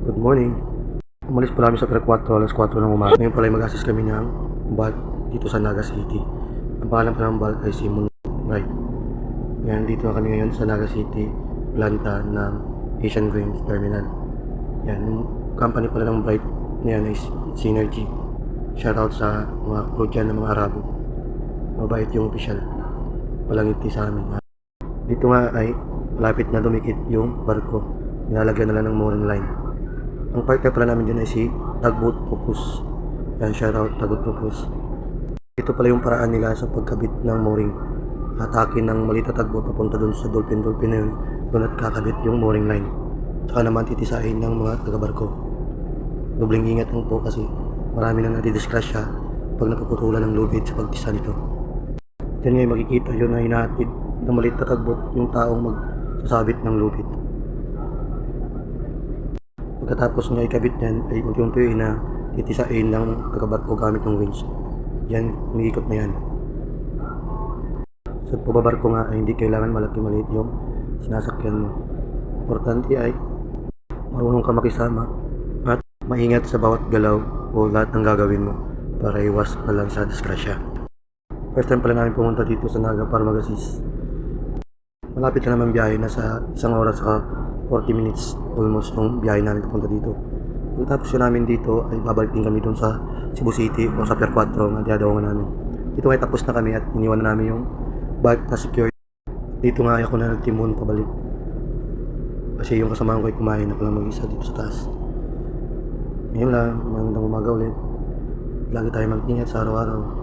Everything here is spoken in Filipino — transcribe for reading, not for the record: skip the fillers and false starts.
Good morning. Umalis pala kami sa Pier 4, alas 4 ng umaga. Ngayon pala mag-assist kami ng bulk dito sa Naga City. Ang pangalan pa ng bulk ay Simon Wright. Yan, dito na kami ngayon sa Naga City, planta ng Asian Grains Terminal. Yan, yung company pala ng Bright na yan is Synergy. Shoutout sa mga crew dyan ng mga Arabo. Mabait yung official. Palangiti sa amin. Dito nga ay malapit na dumikit yung barko. Nilalagyan na lang ng mooring line. Ang partner pala namin dyan ay si Tugboat Pupus. Yan, shoutout Tugboat Pupus. Ito pala yung paraan nila sa pagkabit ng mooring. Hatakin ng maliit na tugboat papunta dun sa dolphin na yun. Doon at kakabit yung mooring line. Tsaka naman titisahin ng mga taga-barko. Dobling ingat lang po kasi marami na nadidisgrasya pag napuputulan ng lubid sa pagtisa nito. Diyan ngayon makikita yun na hinahatid ng maliit na tugboat yung taong magsasabit ng lubid. Pagkatapos nga ikabit yan ay unti-unti na titisain ng taga-barko gamit ng winch. Yan, umiikot na yan. Sa pababarko nga ay hindi kailangan malaki-maliit yung sinasakyan mo. Importante ay marunong ka makisama at maingat sa bawat galaw o lahat ng gagawin mo para iwas na lang sa disgrasya. First time pala namin pumunta dito sa Naga para mag-assist. Malapit na naman biyahe na sa 1 oras sa 40 minutes almost nung biyahe namin papunta dito. Pagkatapos namin dito ay babalik din kami dun sa Cebu City o sa Pier 4 na dinadawangan namin. Dito ay tapos na kami at iniwan na namin yung bag na secure. Dito nga ako na nagtimon pabalik. Kasi yung kasamahan ko ay kumain ako lang mag-isa dito sa taas. Ngayon lang, magandang umaga ulit. Lagi tayo mag-ingat sa araw-araw.